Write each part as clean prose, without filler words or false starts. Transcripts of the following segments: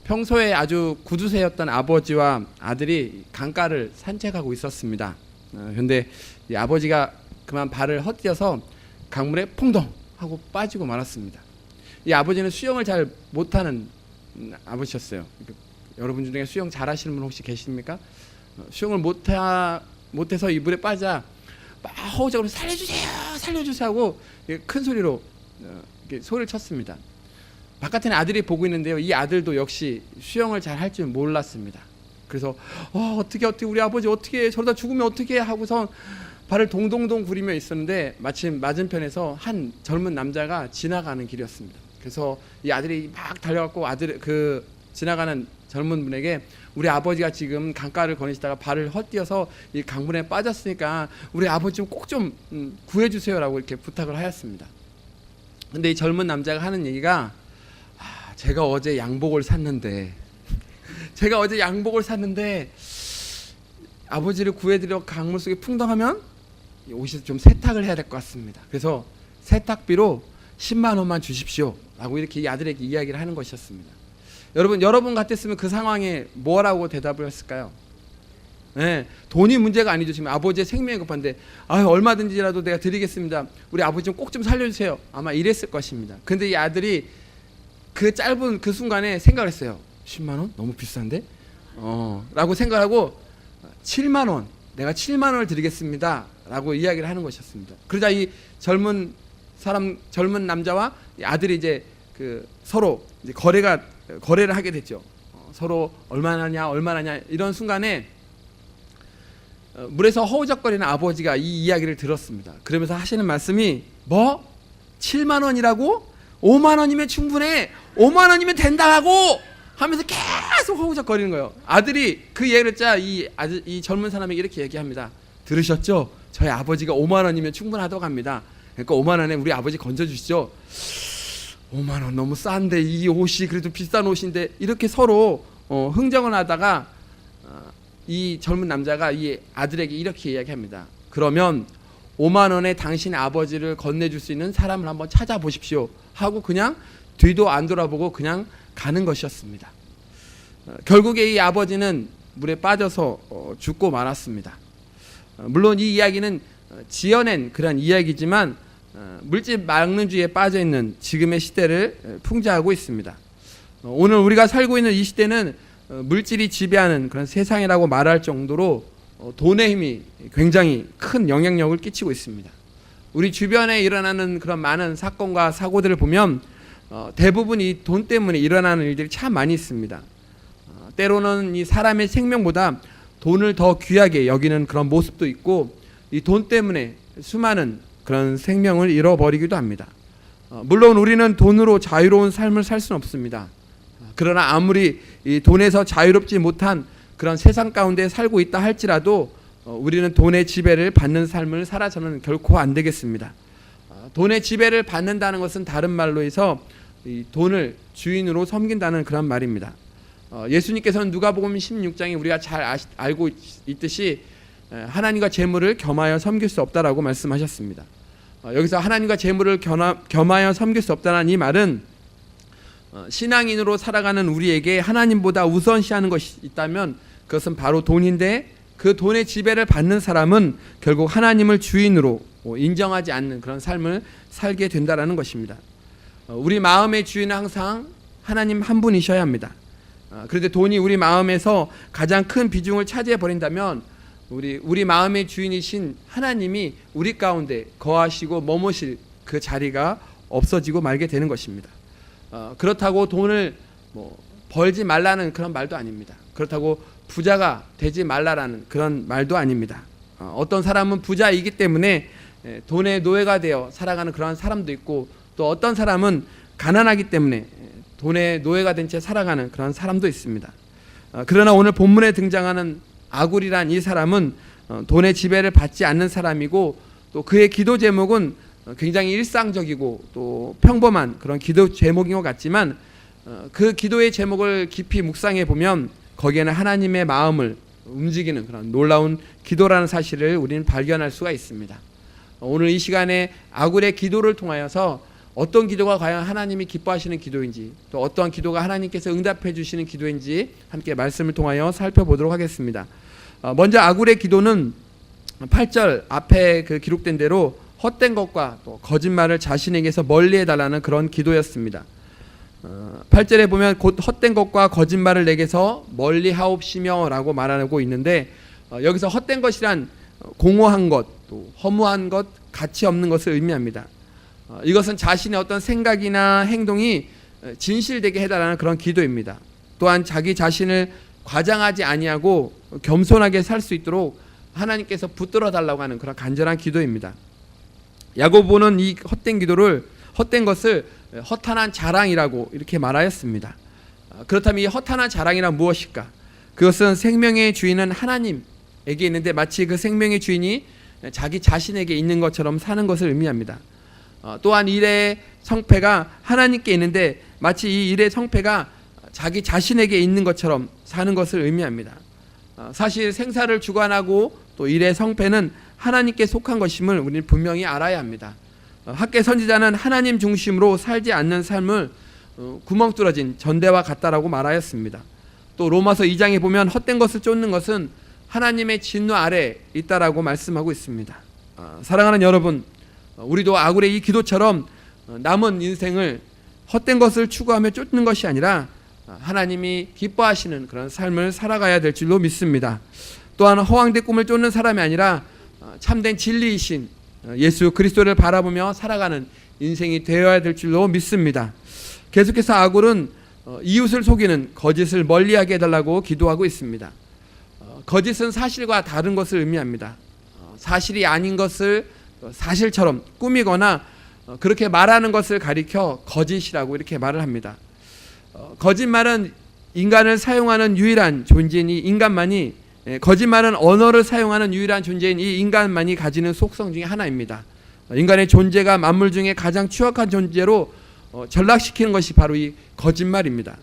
평소에 아주 구두쇠였던 아버지와 아들이 강가를 산책하고 있었습니다. 그런데 이 아버지가 그만 발을 헛디뎌서 강물에 퐁동 하고 빠지고 말았습니다. 이 아버지는 수영을 잘 못하는 아버지였어요. 여러분 중에 수영 잘하시는 분 혹시 계십니까? 수영을 못해서 이 물에 빠져 막 허우적으로 살려주세요, 살려주세요 하고 큰 소리로 소리를 쳤습니다. 바깥에는 아들이 보고 있는데요. 이 아들도 역시 수영을 잘 할 줄 몰랐습니다. 그래서 어떻게 우리 아버지 어떻게 저러다 죽으면 어떻게 하고서 발을 동동동 구리며 있었는데 마침 맞은편에서 한 젊은 남자가 지나가는 길이었습니다. 그래서 이 아들이 막 달려갔고 지나가는 젊은 분에게 우리 아버지가 지금 강가를 거니시다가 발을 헛디뎌서 이 강물에 빠졌으니까 우리 아버지 좀 꼭 좀 구해주세요라고 이렇게 부탁을 하였습니다. 근데 이 젊은 남자가 하는 얘기가 제가 어제 양복을 샀는데 아버지를 구해드려 강물 속에 풍덩하면 옷이 좀 세탁을 해야 될 것 같습니다. 그래서 세탁비로 10만 원만 주십시오 라고 이렇게 이 아들에게 이야기를 하는 것이었습니다. 여러분 같았으면 그 상황에 뭐라고 대답을 했을까요? 네, 돈이 문제가 아니죠. 지금 아버지의 생명이 급한데 얼마든지라도 내가 드리겠습니다. 우리 아버지 좀 꼭 좀 살려주세요. 아마 이랬을 것입니다. 근데 이 아들이 그 짧은 그 순간에 생각을 했어요. 10만 원? 너무 비싼데? 라고 생각하고 7만 원, 내가 7만 원을 드리겠습니다 라고 이야기를 하는 것이었습니다. 그러자 이 젊은 남자와 아들이 이제 서로 이제 거래를 하게 됐죠. 서로 얼마나냐 이런 순간에 물에서 허우적거리는 아버지가 이 이야기를 들었습니다. 그러면서 하시는 말씀이 7만 원이라고? 5만 원이면 충분해. 5만 원이면 된다고 하면서 계속 허우적거리는 거예요. 아들이 그 얘기를 듣자 이 젊은 사람에게 이렇게 얘기합니다. 들으셨죠? 저희 아버지가 5만 원이면 충분하다고 합니다. 그러니까 5만 원에 우리 아버지 건져주시죠. 5만 원 너무 싼데 이 옷이 그래도 비싼 옷인데 이렇게 서로 흥정을 하다가 이 젊은 남자가 이 아들에게 이렇게 이야기합니다. 그러면 5만 원에 당신의 아버지를 건네줄 수 있는 사람을 한번 찾아보십시오 하고 그냥 뒤도 안 돌아보고 그냥 가는 것이었습니다. 결국에 이 아버지는 물에 빠져서 죽고 말았습니다. 물론 이 이야기는 지어낸 그런 이야기지만 물질 막는주의에 빠져있는 지금의 시대를 풍자하고 있습니다. 오늘 우리가 살고 있는 이 시대는 물질이 지배하는 그런 세상이라고 말할 정도로 돈의 힘이 굉장히 큰 영향력을 끼치고 있습니다. 우리 주변에 일어나는 그런 많은 사건과 사고들을 보면 대부분 이 돈 때문에 일어나는 일들이 참 많이 있습니다. 때로는 이 사람의 생명보다 돈을 더 귀하게 여기는 그런 모습도 있고 이 돈 때문에 수많은 그런 생명을 잃어버리기도 합니다. 물론 우리는 돈으로 자유로운 삶을 살 수는 없습니다. 그러나 아무리 이 돈에서 자유롭지 못한 그런 세상 가운데 살고 있다 할지라도 우리는 돈의 지배를 받는 삶을 살아서는 결코 안 되겠습니다. 돈의 지배를 받는다는 것은 다른 말로 해서 이 돈을 주인으로 섬긴다는 그런 말입니다. 예수님께서는 누가복음 16장에 우리가 잘 알고 있듯이 하나님과 재물을 겸하여 섬길 수 없다라고 말씀하셨습니다. 여기서 하나님과 재물을 겸하여 섬길 수 없다는 이 말은 신앙인으로 살아가는 우리에게 하나님보다 우선시하는 것이 있다면 그것은 바로 돈인데 그 돈의 지배를 받는 사람은 결국 하나님을 주인으로 인정하지 않는 그런 삶을 살게 된다는 것입니다. 우리 마음의 주인은 항상 하나님 한 분이셔야 합니다. 그런데 돈이 우리 마음에서 가장 큰 비중을 차지해 버린다면 우리 마음의 주인이신 하나님이 우리 가운데 거하시고 머무실 그 자리가 없어지고 말게 되는 것입니다. 그렇다고 돈을 벌지 말라는 그런 말도 아닙니다. 그렇다고 부자가 되지 말라라는 그런 말도 아닙니다. 어떤 사람은 부자이기 때문에 돈의 노예가 되어 살아가는 그런 사람도 있고 또 어떤 사람은 가난하기 때문에 돈의 노예가 된 채 살아가는 그런 사람도 있습니다. 그러나 오늘 본문에 등장하는 아굴이란 이 사람은 돈의 지배를 받지 않는 사람이고 또 그의 기도 제목은 굉장히 일상적이고 또 평범한 그런 기도 제목인 것 같지만 그 기도의 제목을 깊이 묵상해 보면 거기에는 하나님의 마음을 움직이는 그런 놀라운 기도라는 사실을 우리는 발견할 수가 있습니다. 오늘 이 시간에 아굴의 기도를 통하여서 어떤 기도가 과연 하나님이 기뻐하시는 기도인지, 또 어떠한 기도가 하나님께서 응답해 주시는 기도인지 함께 말씀을 통하여 살펴보도록 하겠습니다. 먼저 아굴의 기도는 8절 앞에 그 기록된 대로 헛된 것과 또 거짓말을 자신에게서 멀리 해달라는 그런 기도였습니다. 8절에 보면 곧 헛된 것과 거짓말을 내게서 멀리 하옵시며 라고 말하고 있는데, 여기서 헛된 것이란 공허한 것, 또 허무한 것, 가치 없는 것을 의미합니다. 이것은 자신의 어떤 생각이나 행동이 진실되게 해달라는 그런 기도입니다. 또한 자기 자신을 과장하지 아니하고 겸손하게 살 수 있도록 하나님께서 붙들어 달라고 하는 그런 간절한 기도입니다. 야고보는 이 헛된 것을 허탄한 자랑이라고 이렇게 말하였습니다. 그렇다면 이 허탄한 자랑이란 무엇일까? 그것은 생명의 주인은 하나님에게 있는데 마치 그 생명의 주인이 자기 자신에게 있는 것처럼 사는 것을 의미합니다. 또한 일의 성패가 하나님께 있는데 마치 이 일의 성패가 자기 자신에게 있는 것처럼 사는 것을 의미합니다. 사실 생사를 주관하고 또 일의 성패는 하나님께 속한 것임을 우리는 분명히 알아야 합니다. 학계 선지자는 하나님 중심으로 살지 않는 삶을 구멍 뚫어진 전대와 같다라고 말하였습니다. 또 로마서 2장에 보면 헛된 것을 쫓는 것은 하나님의 진노 아래 있다라고 말씀하고 있습니다. 사랑하는 여러분, 우리도 아굴의 이 기도처럼 남은 인생을 헛된 것을 추구하며 쫓는 것이 아니라 하나님이 기뻐하시는 그런 삶을 살아가야 될 줄로 믿습니다. 또한 허황된 꿈을 쫓는 사람이 아니라 참된 진리이신 예수 그리스도를 바라보며 살아가는 인생이 되어야 될 줄로 믿습니다. 계속해서 아굴은 이웃을 속이는 거짓을 멀리하게 해달라고 기도하고 있습니다. 거짓은 사실과 다른 것을 의미합니다. 사실이 아닌 것을 사실처럼 꾸미거나 그렇게 말하는 것을 가리켜 거짓이라고 이렇게 말을 합니다. 거짓말은 인간을 사용하는 유일한 존재인 이 인간만이 거짓말은 언어를 사용하는 유일한 존재인 이 인간만이 가지는 속성 중에 하나입니다. 인간의 존재가 만물 중에 가장 추악한 존재로 전락시키는 것이 바로 이 거짓말입니다.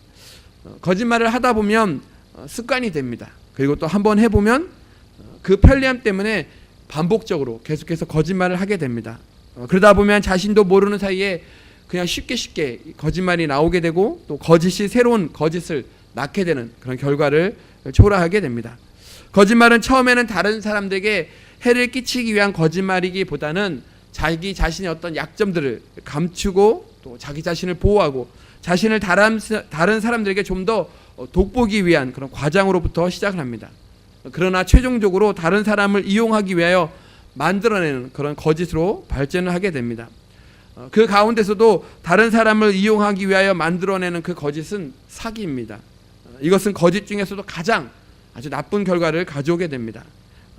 거짓말을 하다 보면 습관이 됩니다. 그리고 또 한번 해보면 그 편리함 때문에 반복적으로 계속해서 거짓말을 하게 됩니다. 그러다 보면 자신도 모르는 사이에 그냥 쉽게 거짓말이 나오게 되고 또 거짓이 새로운 거짓을 낳게 되는 그런 결과를 초래하게 됩니다. 거짓말은 처음에는 다른 사람들에게 해를 끼치기 위한 거짓말이기보다는 자기 자신의 어떤 약점들을 감추고 또 자기 자신을 보호하고 자신을 다른 사람들에게 좀 더 돋보기 위한 그런 과장으로부터 시작을 합니다. 그러나 최종적으로 다른 사람을 이용하기 위하여 만들어내는 그런 거짓으로 발전을 하게 됩니다. 그 가운데서도 다른 사람을 이용하기 위하여 만들어내는 그 거짓은 사기입니다. 이것은 거짓 중에서도 가장 아주 나쁜 결과를 가져오게 됩니다.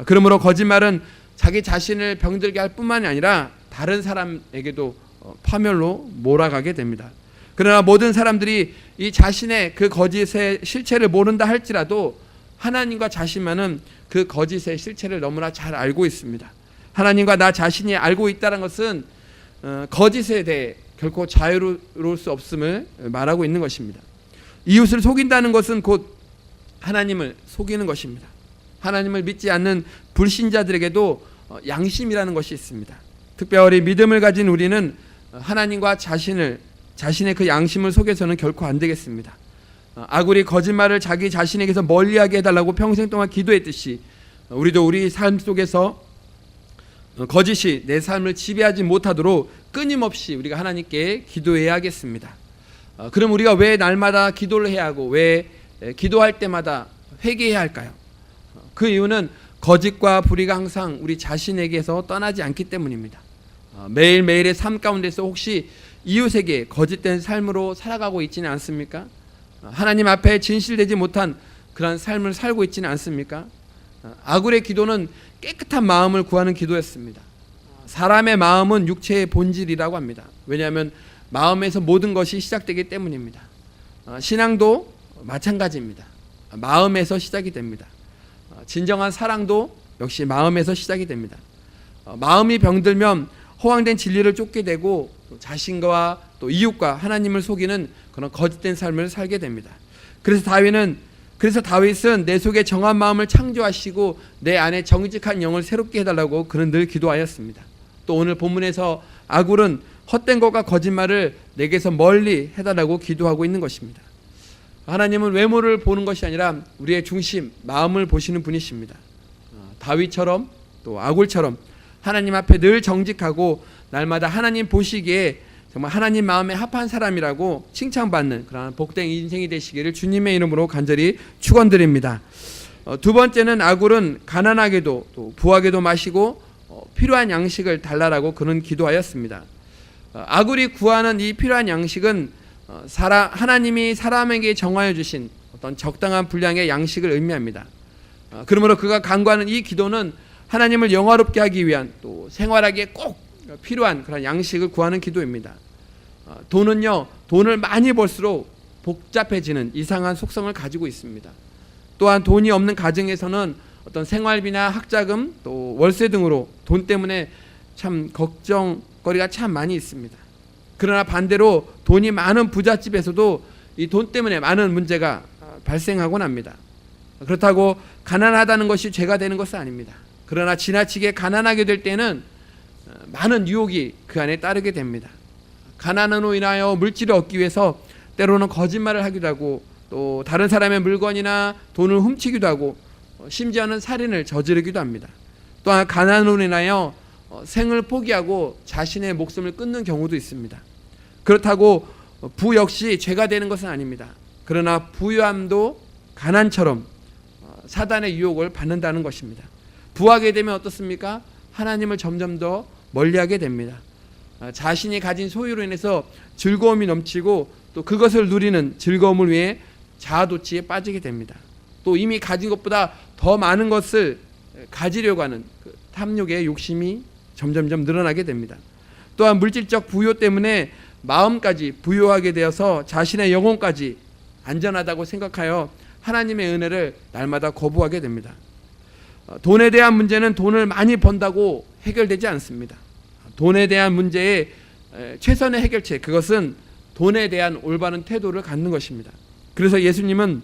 그러므로 거짓말은 자기 자신을 병들게 할 뿐만이 아니라 다른 사람에게도 파멸로 몰아가게 됩니다. 그러나 모든 사람들이 이 자신의 그 거짓의 실체를 모른다 할지라도 하나님과 자신만은 그 거짓의 실체를 너무나 잘 알고 있습니다. 하나님과 나 자신이 알고 있다는 것은 거짓에 대해 결코 자유로울 수 없음을 말하고 있는 것입니다. 이웃을 속인다는 것은 곧 하나님을 속이는 것입니다. 하나님을 믿지 않는 불신자들에게도 양심이라는 것이 있습니다. 특별히 믿음을 가진 우리는 하나님과 자신의 그 양심을 속여서는 결코 안 되겠습니다. 아굴이 거짓말을 자기 자신에게서 멀리하게 해달라고 평생 동안 기도했듯이 우리도 우리 삶 속에서 거짓이 내 삶을 지배하지 못하도록 끊임없이 우리가 하나님께 기도해야 하겠습니다. 그럼 우리가 왜 날마다 기도를 해야 하고 왜 기도할 때마다 회개해야 할까요? 그 이유는 거짓과 불의가 항상 우리 자신에게서 떠나지 않기 때문입니다. 매일매일의 삶 가운데서 혹시 이웃에게 거짓된 삶으로 살아가고 있지는 않습니까? 하나님 앞에 진실되지 못한 그런 삶을 살고 있지는 않습니까? 아굴의 기도는 깨끗한 마음을 구하는 기도였습니다. 사람의 마음은 육체의 본질이라고 합니다. 왜냐하면 마음에서 모든 것이 시작되기 때문입니다. 신앙도 마찬가지입니다. 마음에서 시작이 됩니다. 진정한 사랑도 역시 마음에서 시작이 됩니다. 마음이 병들면 허황된 진리를 쫓게 되고 또 자신과 또 이웃과 하나님을 속이는 그런 거짓된 삶을 살게 됩니다. 그래서 다윗은 내 속에 정한 마음을 창조하시고 내 안에 정직한 영을 새롭게 해달라고 그는 늘 기도하였습니다. 또 오늘 본문에서 아굴은 헛된 것과 거짓말을 내게서 멀리 해달라고 기도하고 있는 것입니다. 하나님은 외모를 보는 것이 아니라 우리의 중심, 마음을 보시는 분이십니다. 다윗처럼 또 아굴처럼 하나님 앞에 늘 정직하고 날마다 하나님 보시기에 정말 하나님 마음에 합한 사람이라고 칭찬받는 그런 복된 인생이 되시기를 주님의 이름으로 간절히 축원드립니다. 두 번째는 아굴은 가난하게도 또 부하게도 마시고 필요한 양식을 달라라고 그는 기도하였습니다. 아굴이 구하는 이 필요한 양식은 하나님이 사람에게 정하여 주신 어떤 적당한 분량의 양식을 의미합니다. 그러므로 그가 간구하는 이 기도는 하나님을 영화롭게 하기 위한 또 생활하기에 꼭 필요한 그런 양식을 구하는 기도입니다. 돈은요, 돈을 많이 벌수록 복잡해지는 이상한 속성을 가지고 있습니다. 또한 돈이 없는 가정에서는 어떤 생활비나 학자금 또 월세 등으로 돈 때문에 참 걱정거리가 참 많이 있습니다. 그러나 반대로 돈이 많은 부잣집에서도 이 돈 때문에 많은 문제가 발생하곤 합니다. 그렇다고 가난하다는 것이 죄가 되는 것은 아닙니다. 그러나 지나치게 가난하게 될 때는 많은 유혹이 그 안에 따르게 됩니다. 가난으로 인하여 물질을 얻기 위해서 때로는 거짓말을 하기도 하고 또 다른 사람의 물건이나 돈을 훔치기도 하고 심지어는 살인을 저지르기도 합니다. 또한 가난으로 인하여 생을 포기하고 자신의 목숨을 끊는 경우도 있습니다. 그렇다고 부 역시 죄가 되는 것은 아닙니다. 그러나 부유함도 가난처럼 사단의 유혹을 받는다는 것입니다. 부하게 되면 어떻습니까? 하나님을 점점 더 멀리하게 됩니다. 자신이 가진 소유로 인해서 즐거움이 넘치고 또 그것을 누리는 즐거움을 위해 자아도취에 빠지게 됩니다. 또 이미 가진 것보다 더 많은 것을 가지려고 하는 그 탐욕의 욕심이 점점점 늘어나게 됩니다. 또한 물질적 부요 때문에 마음까지 부요하게 되어서 자신의 영혼까지 안전하다고 생각하여 하나님의 은혜를 날마다 거부하게 됩니다. 돈에 대한 문제는 돈을 많이 번다고 해결되지 않습니다. 돈에 대한 문제의 최선의 해결책, 그것은 돈에 대한 올바른 태도를 갖는 것입니다. 그래서 예수님은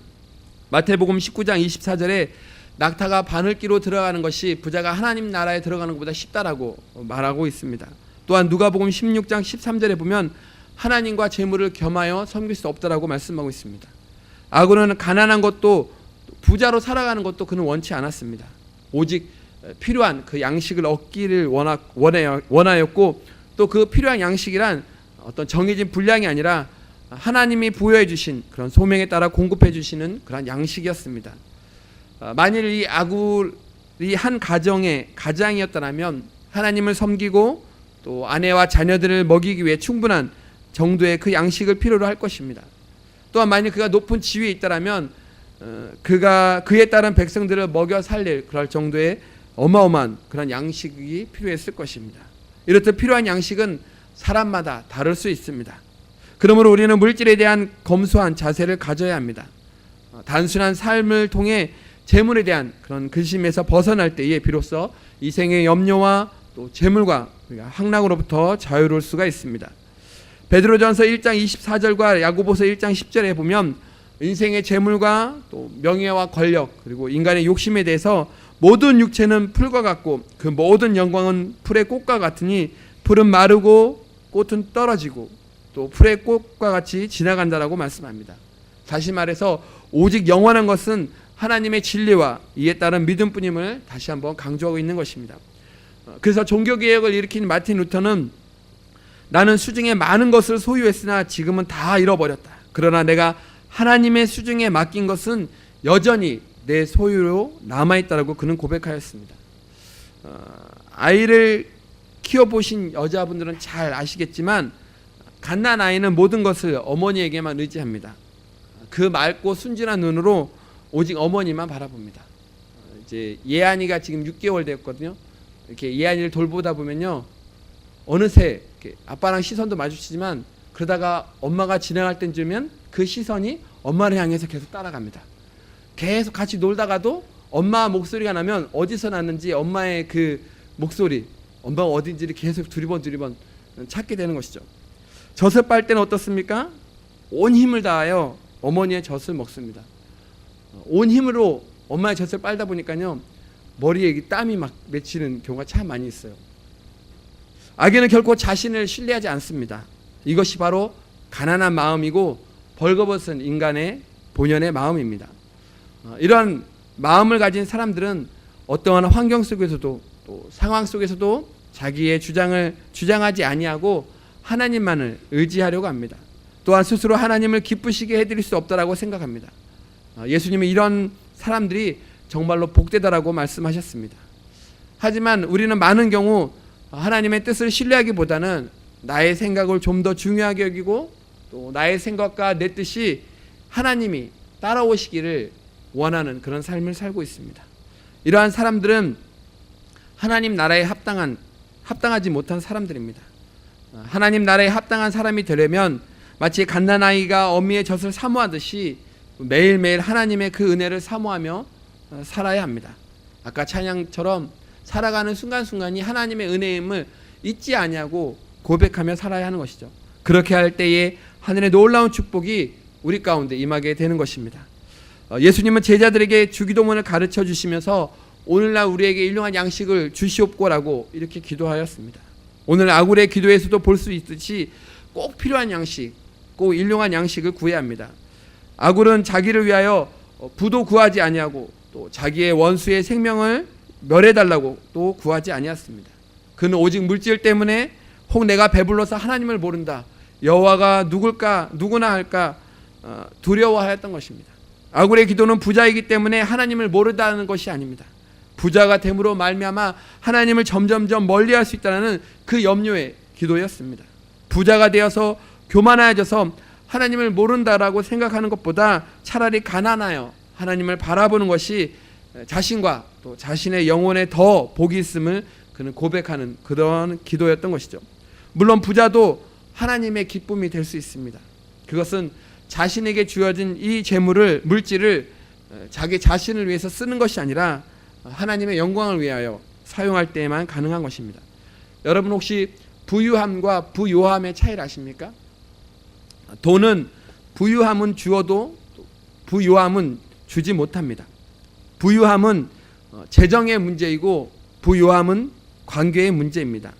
마태복음 19장 24절에 낙타가 바늘기로 들어가는 것이 부자가 하나님 나라에 들어가는 것보다 쉽다라고 말하고 있습니다. 또한 누가복음 16장 13절에 보면 하나님과 재물을 겸하여 섬길 수 없다라고 말씀하고 있습니다. 아굴은 가난한 것도 부자로 살아가는 것도 그는 원치 않았습니다. 오직 필요한 그 양식을 얻기를 원하였고 또 그 필요한 양식이란 어떤 정해진 분량이 아니라 하나님이 부여해 주신 그런 소명에 따라 공급해 주시는 그런 양식이었습니다. 만일 이 아굴이 한 가정의 가장이었다면 하나님을 섬기고 또 아내와 자녀들을 먹이기 위해 충분한 정도의 그 양식을 필요로 할 것입니다. 또한 만일 그가 높은 지위에 있다면 그가 그에 따른 백성들을 먹여 살릴 그럴 정도의 어마어마한 그런 양식이 필요했을 것입니다. 이렇듯 필요한 양식은 사람마다 다를 수 있습니다. 그러므로 우리는 물질에 대한 검소한 자세를 가져야 합니다. 단순한 삶을 통해 재물에 대한 그런 근심에서 벗어날 때에 비로소 이 생의 염려와 또 재물과 향락으로부터 자유로울 수가 있습니다. 베드로전서 1장 24절과 야고보서 1장 10절에 보면 인생의 재물과 또 명예와 권력 그리고 인간의 욕심에 대해서 모든 육체는 풀과 같고 그 모든 영광은 풀의 꽃과 같으니 풀은 마르고 꽃은 떨어지고 또 풀의 꽃과 같이 지나간다라고 말씀합니다. 다시 말해서 오직 영원한 것은 하나님의 진리와 이에 따른 믿음뿐임을 다시 한번 강조하고 있는 것입니다. 그래서 종교개혁을 일으킨 마틴 루터는 나는 수중에 많은 것을 소유했으나 지금은 다 잃어버렸다. 그러나 내가 하나님의 수중에 맡긴 것은 여전히 내 소유로 남아있다라고 그는 고백하였습니다. 아이를 키워보신 여자분들은 잘 아시겠지만 갓난 아이는 모든 것을 어머니에게만 의지합니다. 그 맑고 순진한 눈으로 오직 어머니만 바라봅니다. 이제 예안이가 지금 6개월 되었거든요. 이렇게 예안이를 돌보다 보면요, 어느새 이렇게 아빠랑 시선도 마주치지만 그러다가 엄마가 지나갈 때쯤이면 그 시선이 엄마를 향해서 계속 따라갑니다. 계속 같이 놀다가도 엄마 목소리가 나면 어디서 났는지 엄마의 그 목소리, 엄마가 어딘지를 계속 두리번 찾게 되는 것이죠. 젖을 빨 때는 어떻습니까? 온 힘을 다하여 어머니의 젖을 먹습니다. 온 힘으로 엄마의 젖을 빨다 보니까요, 머리에 땀이 막 맺히는 경우가 참 많이 있어요. 악인은 결코 자신을 신뢰하지 않습니다. 이것이 바로 가난한 마음이고 벌거벗은 인간의 본연의 마음입니다. 이런 마음을 가진 사람들은 어떠한 환경 속에서도 또 상황 속에서도 자기의 주장을 주장하지 아니하고 하나님만을 의지하려고 합니다. 또한 스스로 하나님을 기쁘시게 해드릴 수 없다라고 생각합니다. 예수님은 이런 사람들이 정말로 복되다라고 말씀하셨습니다. 하지만 우리는 많은 경우 하나님의 뜻을 신뢰하기보다는 나의 생각을 좀 더 중요하게 여기고 또 나의 생각과 내 뜻이 하나님이 따라오시기를 원하는 그런 삶을 살고 있습니다. 이러한 사람들은 하나님 나라에 합당하지 못한 사람들입니다. 하나님 나라에 합당한 사람이 되려면 마치 갓난아이가 어미의 젖을 사모하듯이 매일매일 하나님의 그 은혜를 사모하며 살아야 합니다. 아까 찬양처럼 살아가는 순간순간이 하나님의 은혜임을 잊지 아니하고 고백하며 살아야 하는 것이죠. 그렇게 할 때에 하늘의 놀라운 축복이 우리 가운데 임하게 되는 것입니다. 예수님은 제자들에게 주기도문을 가르쳐 주시면서 오늘날 우리에게 일용할 양식을 주시옵고라고 이렇게 기도하였습니다. 오늘 아굴의 기도에서도 볼 수 있듯이 꼭 필요한 양식, 꼭 일용할 양식을 구해야 합니다. 아굴은 자기를 위하여 부도 구하지 아니하고 또 자기의 원수의 생명을 멸해달라고 또 구하지 아니했습니다. 그는 오직 물질 때문에 혹 내가 배불러서 하나님을 모른다, 여호와가 누구나 할까 두려워하였던 것입니다. 아굴의 기도는 부자이기 때문에 하나님을 모른다는 것이 아닙니다. 부자가 됨으로 말미암아 하나님을 점점점 멀리할 수 있다는 그 염려의 기도였습니다. 부자가 되어서 교만해져서 하나님을 모른다라고 생각하는 것보다 차라리 가난하여 하나님을 바라보는 것이 자신과 또 자신의 영혼에 더 복이 있음을 그는 고백하는 그런 기도였던 것이죠. 물론 부자도 하나님의 기쁨이 될 수 있습니다. 그것은 자신에게 주어진 이 재물을, 물질을 자기 자신을 위해서 쓰는 것이 아니라 하나님의 영광을 위하여 사용할 때에만 가능한 것입니다. 여러분 혹시 부유함과 부요함의 차이를 아십니까? 돈은 부유함은 주어도 부요함은 주지 못합니다. 부유함은 재정의 문제이고 부요함은 관계의 문제입니다.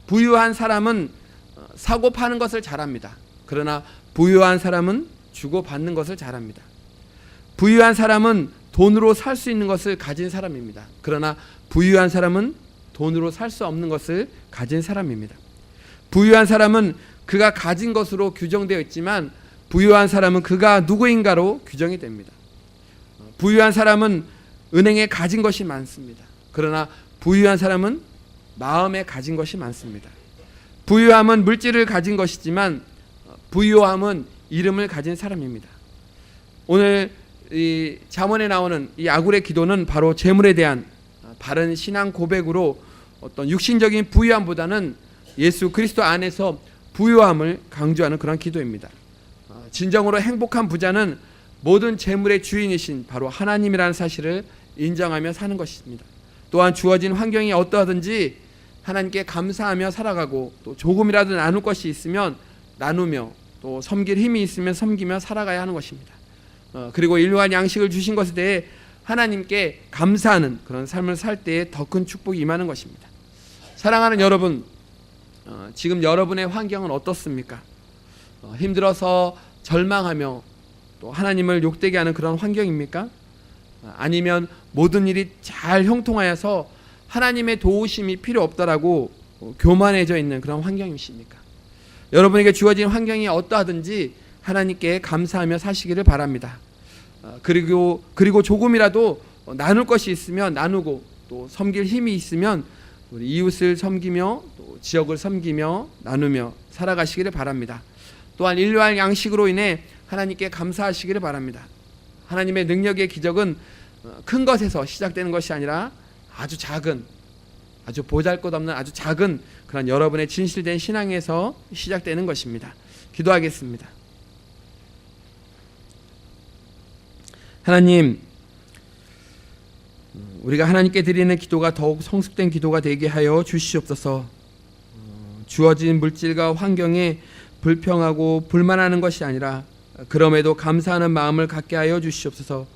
부유한 사람은 사고 파는 것을 잘합니다. 그러나 부유한 사람은 주고 받는 것을 잘합니다. 부유한 사람은 돈으로 살 수 있는 것을 가진 사람입니다. 그러나 부유한 사람은 돈으로 살 수 없는 것을 가진 사람입니다. 부유한 사람은 그가 가진 것으로 규정되어 있지만 부유한 사람은 그가 누구인가로 규정이 됩니다. 부유한 사람은 은행에 가진 것이 많습니다. 그러나 부유한 사람은 마음에 가진 것이 많습니다. 부유함은 물질을 가진 것이지만 부요함은 이름을 가진 사람입니다. 오늘 이 잠언에 나오는 이 아굴의 기도는 바로 재물에 대한 바른 신앙 고백으로 어떤 육신적인 부유함보다는 예수 그리스도 안에서 부요함을 강조하는 그런 기도입니다. 진정으로 행복한 부자는 모든 재물의 주인이신 바로 하나님이라는 사실을 인정하며 사는 것입니다. 또한 주어진 환경이 어떠하든지 하나님께 감사하며 살아가고 또 조금이라도 나눌 것이 있으면 나누며 또 섬길 힘이 있으면 섬기며 살아가야 하는 것입니다. 그리고 일용할 양식을 주신 것에 대해 하나님께 감사하는 그런 삶을 살 때에 더 큰 축복이 임하는 것입니다. 사랑하는 여러분, 지금 여러분의 환경은 어떻습니까? 힘들어서 절망하며 또 하나님을 욕되게 하는 그런 환경입니까? 아니면 모든 일이 잘 형통하여서 하나님의 도우심이 필요 없다라고 교만해져 있는 그런 환경이십니까? 여러분에게 주어진 환경이 어떠하든지 하나님께 감사하며 사시기를 바랍니다. 그리고 조금이라도 나눌 것이 있으면 나누고 또 섬길 힘이 있으면 우리 이웃을 섬기며 또 지역을 섬기며 나누며 살아가시기를 바랍니다. 또한 일용할 양식으로 인해 하나님께 감사하시기를 바랍니다. 하나님의 능력의 기적은 큰 것에서 시작되는 것이 아니라 아주 작은, 아주 보잘것없는 아주 작은 그런 여러분의 진실된 신앙에서 시작되는 것입니다. 기도하겠습니다. 하나님, 우리가 하나님께 드리는 기도가 더욱 성숙된 기도가 되게 하여 주시옵소서. 주어진 물질과 환경에 불평하고 불만하는 것이 아니라 그럼에도 감사하는 마음을 갖게 하여 주시옵소서.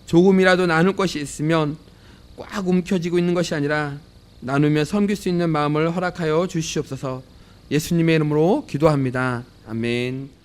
조금이라도 나눌 것이 있으면 꽉 움켜쥐고 있는 것이 아니라 나누며 섬길 수 있는 마음을 허락하여 주시옵소서. 예수님의 이름으로 기도합니다. 아멘.